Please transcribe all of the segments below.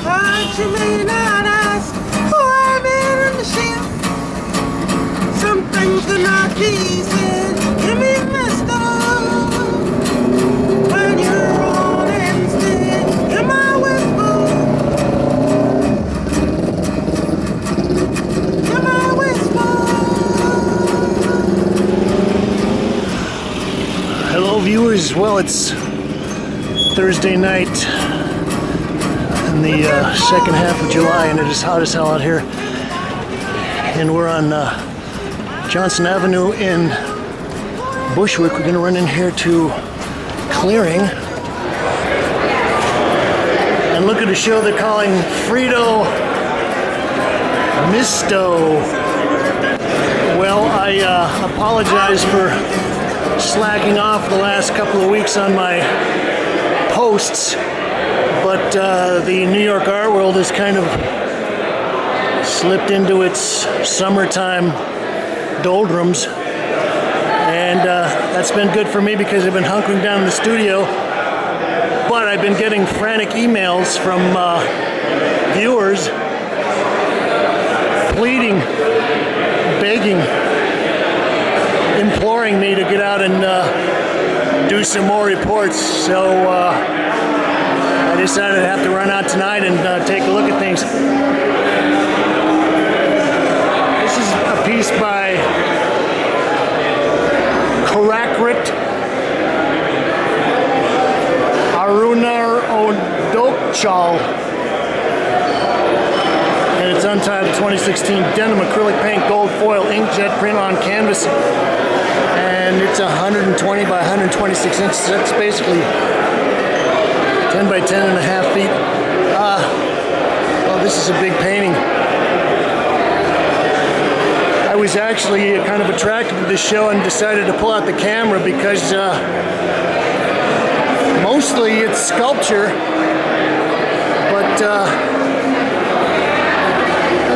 But you may not ask who I'm in the ship. Some things are not easy. Give me Misto. When you're on and still, hear my whisper. Hear my whisper. Hello, viewers. Well, it's Thursday night in the second half of July, and it is hot as hell out here. And we're on Johnson Avenue in Bushwick. We're going to run in here to Clearing and look at a show they're calling Fritto Misto. Well, I apologize for slacking off the last couple of weeks on my posts, but the New York art world has kind of slipped into its summertime doldrums, and that's been good for me because I've been hunkering down in the studio, but I've been getting frantic emails from viewers pleading, begging, imploring me to get out and do some more reports. So I decided I'd have to run out tonight and take a look at things. This is a piece by Karakrit Arunar Odokchal, and it's untitled 2016 denim acrylic paint gold foil inkjet print on canvas, and it's 120 by 126 inches. That's basically 10 by 10 and a half feet. Well, this is a big painting. I was actually kind of attracted to this show and decided to pull out the camera because mostly it's sculpture, but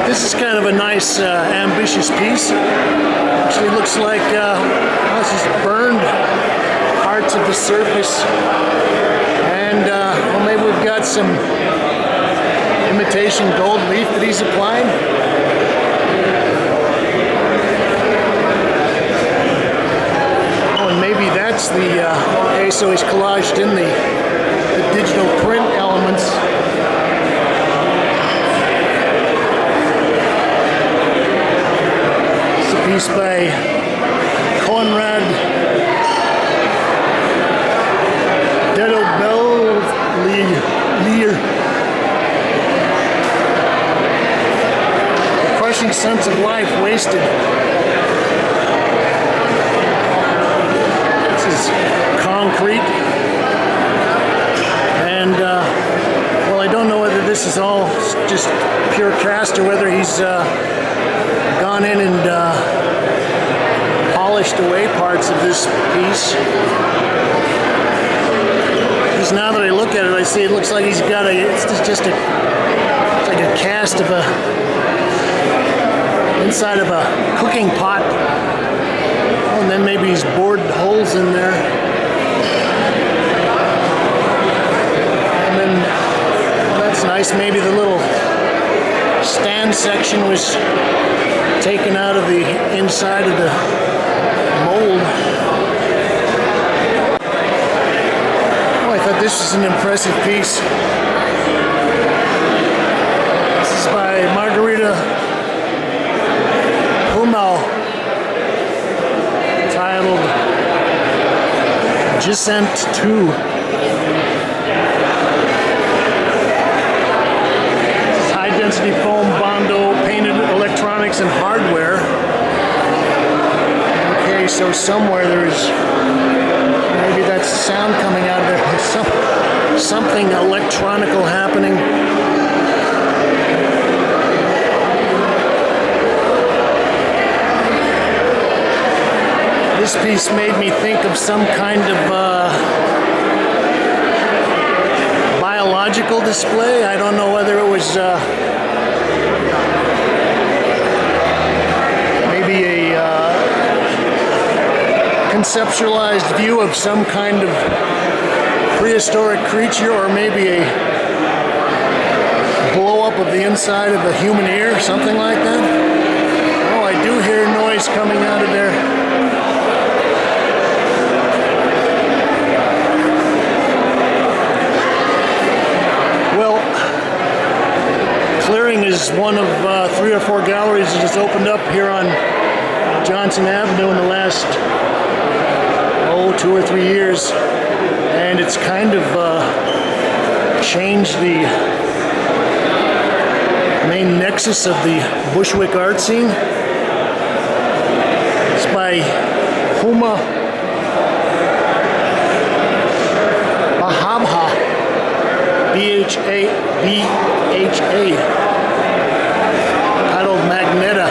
this is kind of a nice, ambitious piece. Actually looks like this is burned parts of the surface, and well, maybe we've got some imitation gold leaf that he's applying. Oh, and maybe that's the okay. So he's collaged in the digital print elements. Piece by Conrad Dedobel-Lear. A crushing sense of life wasted. This is concrete. And, well, I don't know whether this is all just pure cast or whether he's gone in and polished away parts of this piece. Because now that I look at it, I see it looks like he's got it's like a cast of inside of a cooking pot. Oh, and then maybe he's bored holes in there. And then, well, that's nice. Maybe the little stand section was taken out of the inside of the mold. Oh, I thought this was an impressive piece. This is by Margarita Hummel, titled Gisent 2. This is high-density foam bondo painted electronics and hardware. Okay, so somewhere there's maybe that's sound coming out of there. Something electronical happening. This piece made me think of some kind of biological display. I don't know whether it was maybe a conceptualized view of some kind of prehistoric creature, or maybe a blow up of the inside of the human ear, something like that. Oh, I do hear noise coming out of there. Well, clearing is one of 3 or 4 galleries that just opened up here on Johnson Avenue in the last 2 or 3 years, and it's kind of changed the main nexus of the Bushwick art scene. It's by Huma Bahabha, B-H-A, titled Magneta.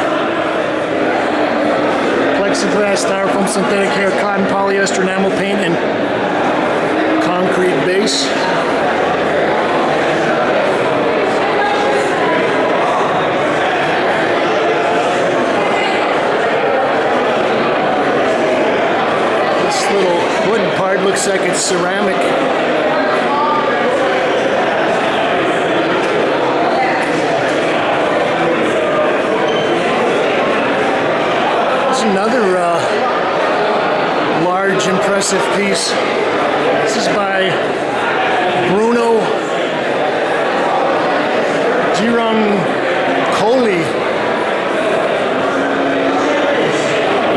Plexiglass, styrofoam, synthetic hair, cotton, polyester, enamel paint, and concrete base. This little wood part looks like it's ceramic. Another large, impressive piece. This is by Bruno Gironcoli,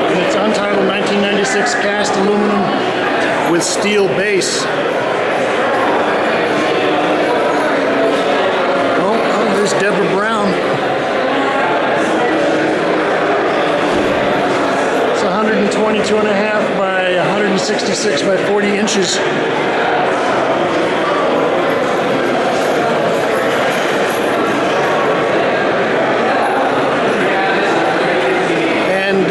and it's untitled 1996 cast aluminum with steel base. Oh, there's Deborah Brown. 122.5 by 166 by 40 inches. And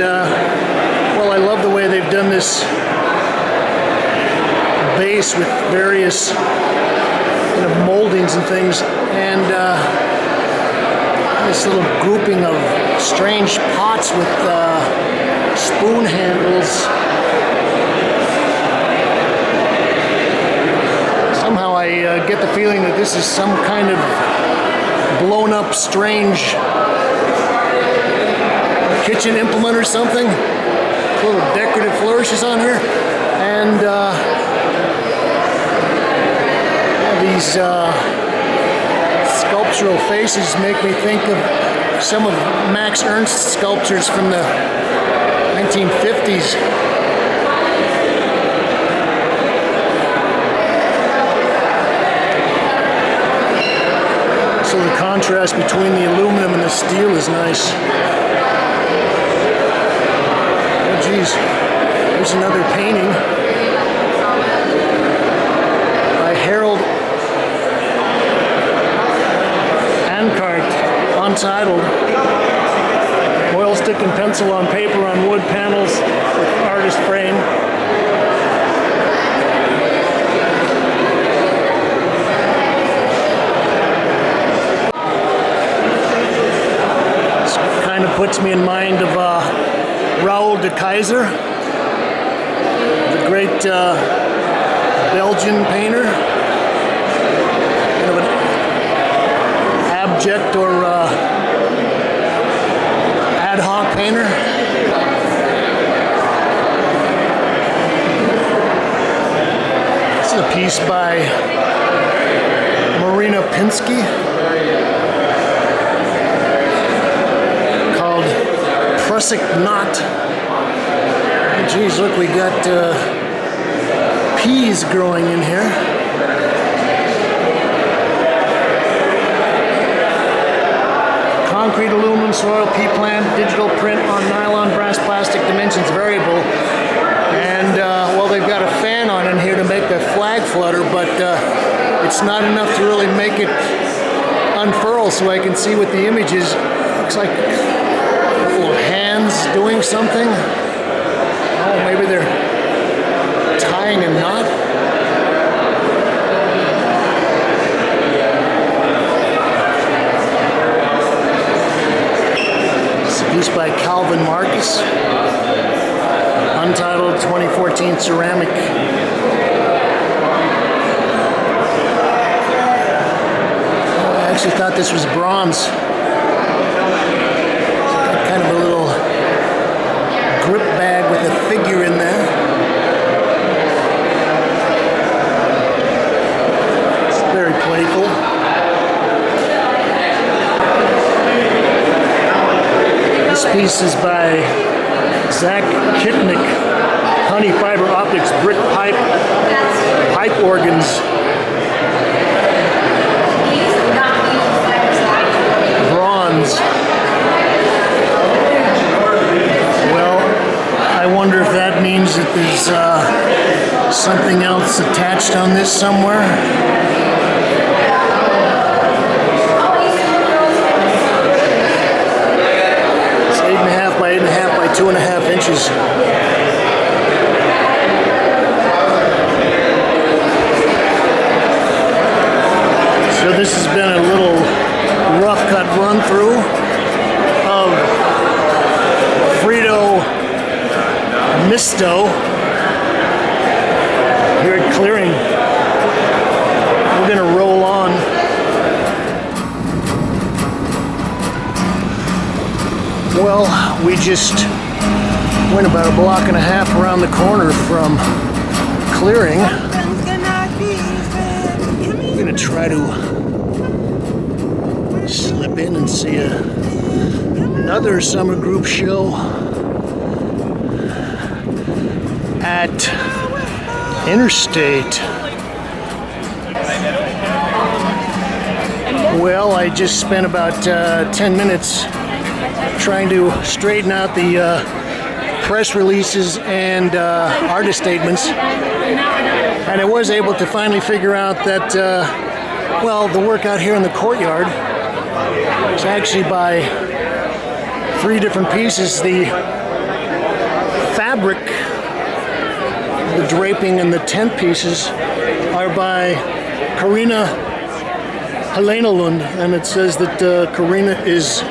well, I love the way they've done this base with various moldings and things, and this little grouping of strange pots with spoon handles. Somehow I get the feeling that this is some kind of blown up strange kitchen implement or something. Little decorative flourishes on here, and these sculptural faces make me think of some of Max Ernst's sculptures from the 1950s. So the contrast between the aluminum and the steel is nice. Oh geez, there's another painting by Harold Ancart, untitled. Oil stick and pencil on paper on wood panels with artist frame. This kind of puts me in mind of Raoul de Keyser, the great Belgian painter. Kind of an abject or ad hoc painter. This is a piece by Marina Pinsky called Prussic Knot. Oh, geez, look, we got peas growing in here. Concrete, aluminum, soil, pea plant, digital print on nylon, brass, plastic, dimensions variable. And, well, they've got a fan on in here to make the flag flutter, but it's not enough to really make it unfurl so I can see what the image is. Looks like little hands doing something. Oh, maybe they're tying a knot. Piece by Calvin Marcus, untitled 2014 ceramic. I actually thought thought this was bronze. Got kind of a little grip bag with a figure in there. It's very playful. This piece is by Zach Kitnick. Honey fiber optics, brick pipe organs. Bronze. Well, I wonder if that means that there's something else attached on this somewhere. It's 8.5 by 8.5 by 2.5 inches. So this has been a little rough cut run through of Fritto Misto here at Clearing. We're gonna roll on. Well, we just went about a block and a half around the corner from Clearing. We're gonna try to slip in and see another summer group show at Interstate. Well, I just spent about 10 minutes trying to straighten out the press releases and artist statements, and I was able to finally figure out that well, the work out here in the courtyard is actually by 3 different pieces. The fabric, the draping, and the tent pieces are by Karina Helenalund, and it says that Karina is a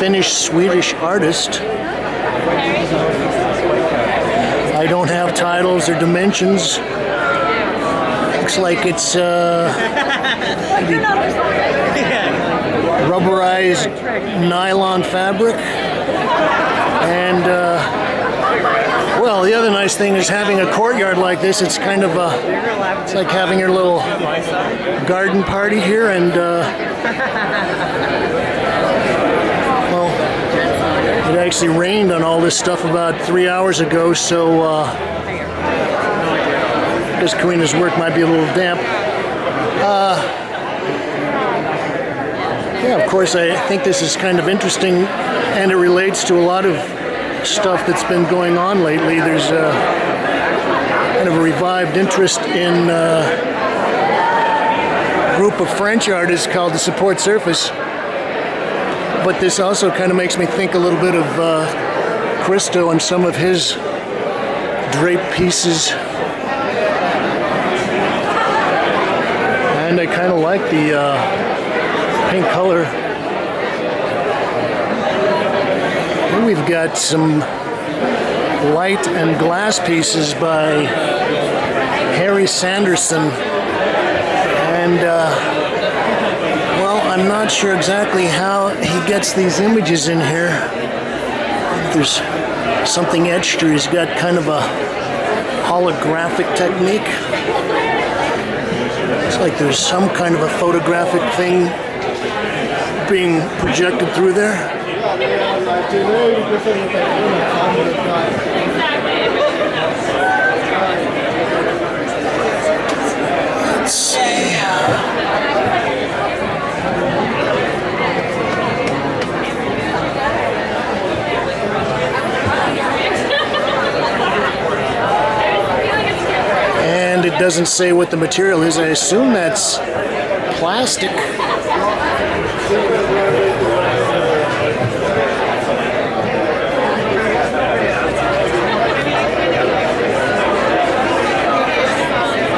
Finnish-Swedish artist. I don't have titles or dimensions. Looks like it's rubberized nylon fabric. And well, the other nice thing is having a courtyard like this. It's kind of it's like having your little garden party here. And well, it actually rained on all this stuff about 3 hours ago, so I guess Karina's work might be a little damp. Yeah, of course, I think this is kind of interesting, and it relates to a lot of stuff that's been going on lately. There's kind of a revived interest in a group of French artists called the Support Surface. But this also kind of makes me think a little bit of Christo and some of his drape pieces. And I kind of like the pink color. Then we've got some light and glass pieces by Harry Sanderson. And well, I'm not sure exactly how he gets these images in here. There's something etched, or he's got kind of a holographic technique. Looks like there's some kind of a photographic thing being projected through there. Let's see. And it doesn't say what the material is. I assume that's plastic.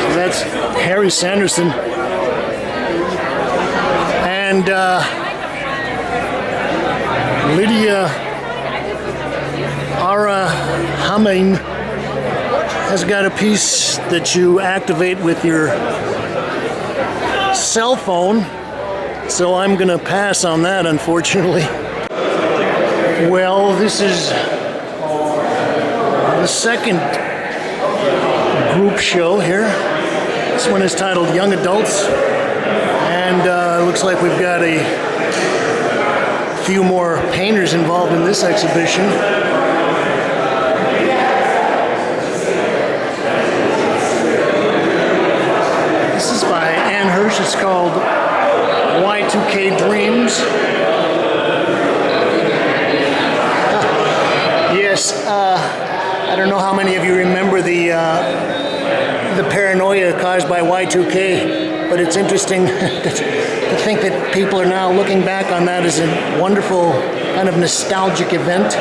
So that's Harry Sanderson. And Lydia Arahamin has got a piece that you activate with your cell phone, so I'm going to pass on that, unfortunately. Well, this is the second group show here. This one is titled Young Adults, and it looks like we've got a few more painters involved in this exhibition. This is by Ann Hirsch. It's called Y2K Dreams. Yes, I don't know how many of you remember the paranoia caused by Y2K, but it's interesting to think that people are now looking back on that as a wonderful kind of nostalgic event.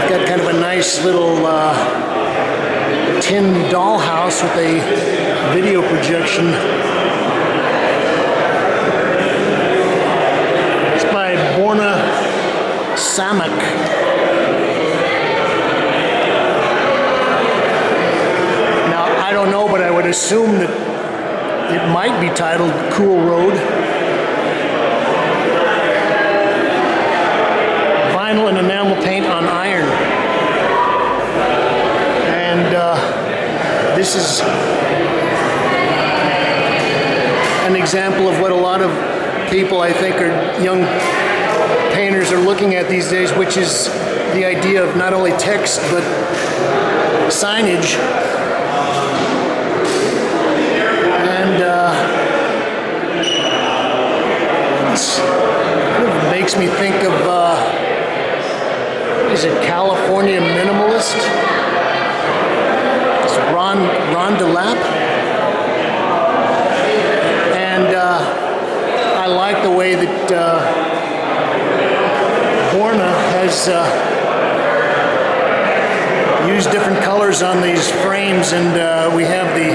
We've got kind of a nice little tin dollhouse with a video projection. It's by Borna Samak. Now, I don't know, but I would assume that it might be titled Cool Road. Vinyl and enamel paint on iron. And this is an example of what a lot of people, I think, are young painters are looking at these days, which is the idea of not only text but signage. And this kind of makes me think of is it California Minimalist? It's Ron DeLapp. And I like the way that Borna has used different colors on these frames, and we have the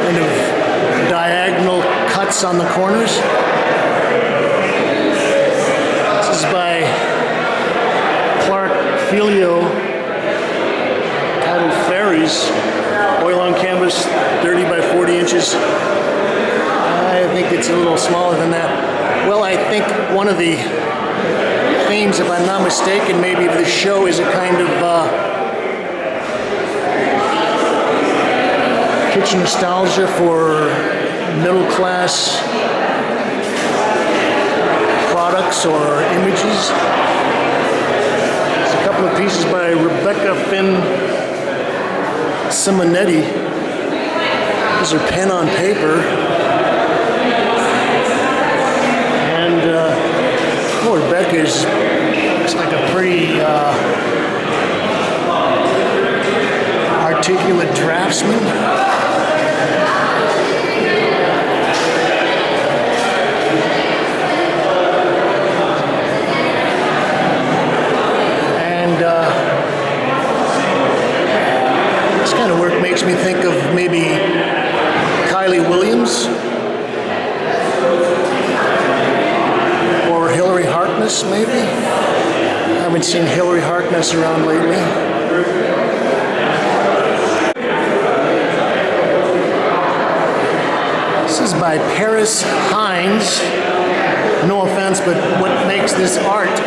kind of diagonal cuts on the corners. This is by Clark Filio, titled Fairies, oil on canvas, 30 by 40 inches. I think it's a little smaller than that. Well, I think one of the themes, if I'm not mistaken, maybe of the show is a kind of kitchen nostalgia for middle-class products or images. There's a couple of pieces by Rebecca Finn Simonetti. These are pen on paper. And Rebecca looks like a pretty articulate draftsman. This kind of work makes me think of maybe Kylie Williams or Hillary Harkness, maybe. I haven't seen Hillary Harkness around lately. This is by Paris Hines. No offense, but what makes this art?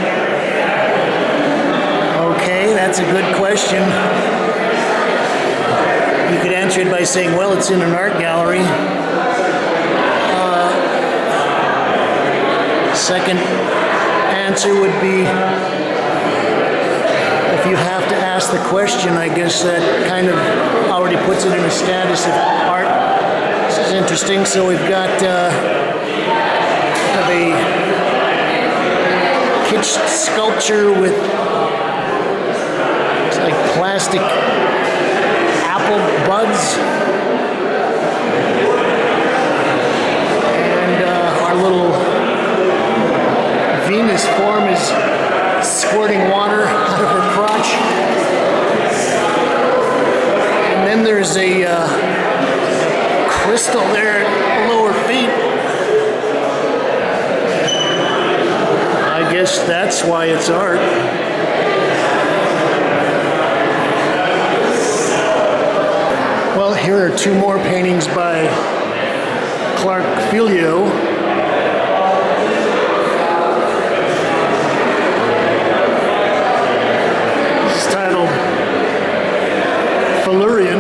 Okay, that's a good question. You could answer it by saying, well, it's in an art gallery. Second answer would be, if you have to ask the question, I guess that kind of already puts it in a status of art. This is interesting. So we've got a kitsch sculpture with it's like plastic apple buds. And our little Venus form is squirting water out of her crotch. And then there's a crystal there below her feet. I guess that's why it's art. Well, here are two more paintings by Clark Filio. This is titled Falurian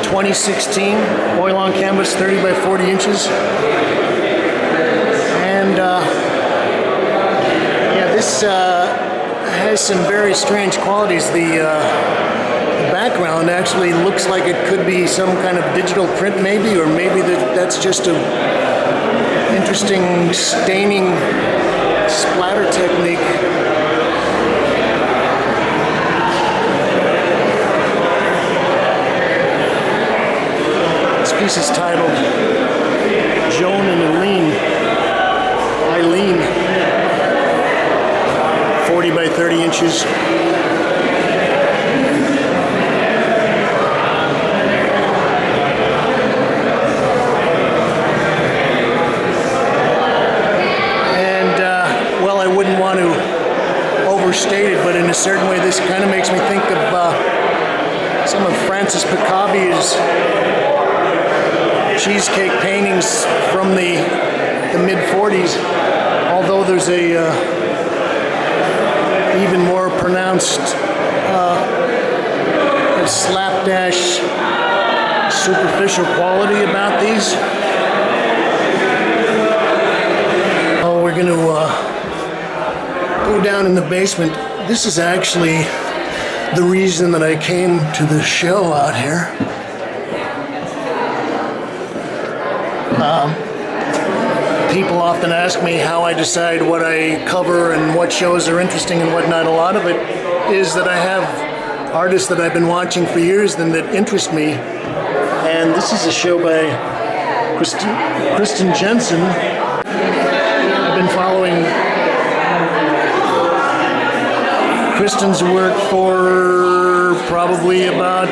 2016, oil on canvas, 30 by 40 inches. And yeah, this has some very strange qualities. The background actually looks like it could be some kind of digital print maybe, or maybe that's just a interesting staining splatter technique. This piece is titled Joan and Eileen, 40 by 30 inches. Overstated, but in a certain way this kind of makes me think of some of Francis Picabi's cheesecake paintings from the mid-40s, although there's a even more pronounced slapdash superficial quality about these. Oh, we're going to go down in the basement. This is actually the reason that I came to the show out here. People often ask me how I decide what I cover and what shows are interesting and whatnot. A lot of it is that I have artists that I've been watching for years and that interest me. And this is a show by Kristen Jensen. I've been following Kristen's work for probably about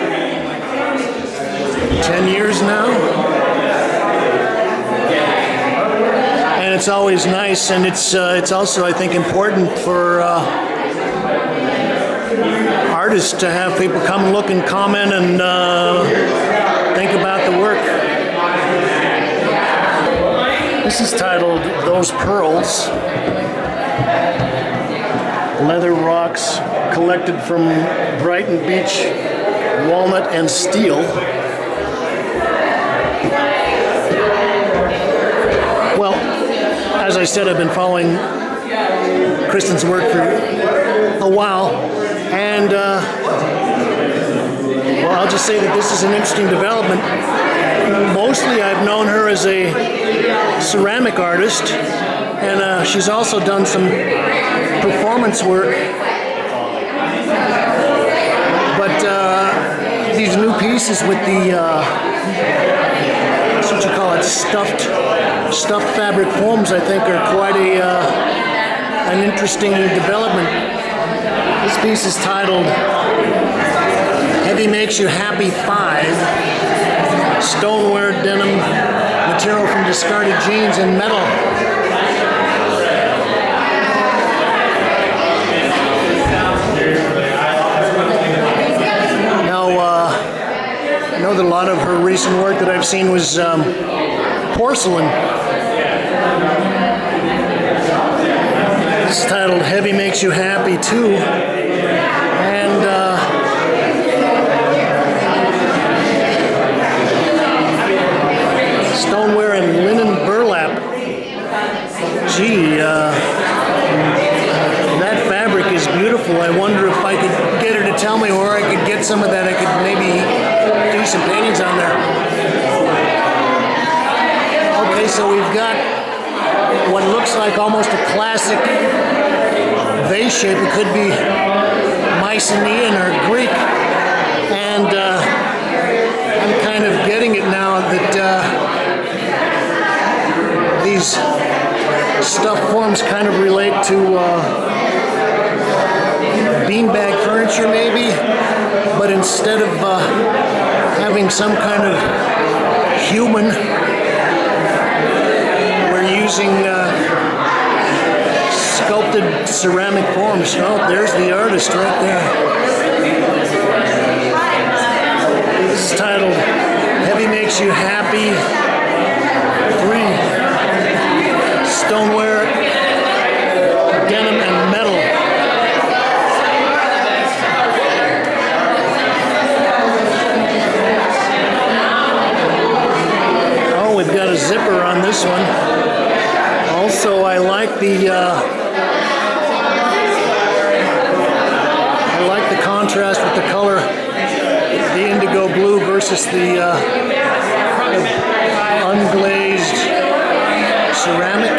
10 years now. And it's always nice, and it's also, I think, important for artists to have people come and look and comment and think about the work. This is titled Those Pearls. Leather rocks collected from Brighton Beach, walnut and steel. Well, as I said, I've been following Kristen's work for a while, and well, I'll just say that this is an interesting development. Mostly I've known her as a ceramic artist, and she's also done some performance work, but these new pieces with the what's what you call it, stuffed fabric foams, I think, are quite an interesting development. This piece is titled Heavy Makes You Happy 5, stoneware denim material from discarded jeans and metal. I know that a lot of her recent work that I've seen was porcelain. This is titled Heavy Makes You Happy Too, and stoneware and linen burlap. Gee, that fabric is beautiful. I wonder if I could get her to tell me where I could get some of that. I could maybe do some paintings on there. Okay, so we've got what looks like almost a classic vase shape. It could be Mycenaean or Greek. And I'm kind of getting it now that these stuffed forms kind of relate to beanbag furniture maybe, but instead of having some kind of human, we're using sculpted ceramic forms. Oh, there's the artist right there. This is titled Heavy Makes You Happy this one. Also, I like the contrast with the color, the indigo blue versus the unglazed ceramic.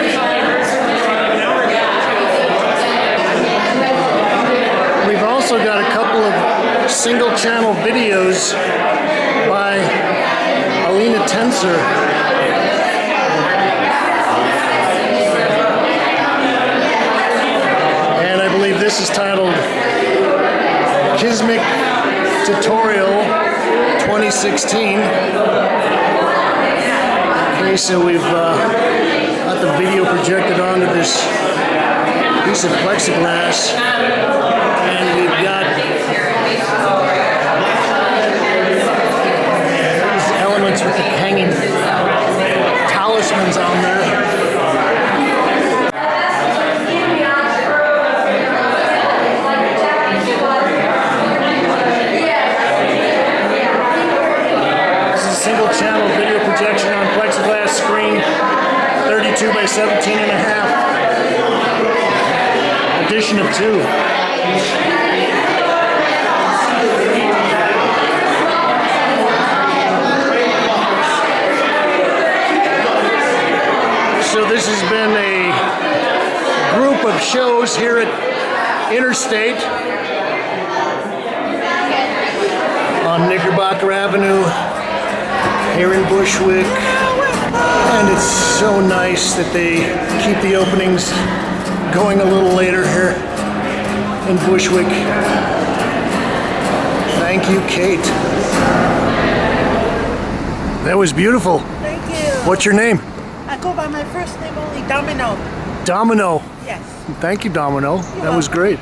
We've also got a couple of single channel videos by Alina Tensor. And I believe this is titled Kismic Tutorial 2016. Okay, so we've got the video projected onto this piece of plexiglass, and we've got these elements with the hanging talismans on there. Single channel video projection on plexiglass screen, 32 by 17 and a half, edition of 2. So this has been a group of shows here at Interstate on Knickerbocker Avenue here in Bushwick, and it's so nice that they keep the openings going a little later here in Bushwick. Thank you, Kate. That was beautiful. Thank you. What's your name? I go by my first name only, Domino. Domino. Yes. Thank you, Domino. That was great.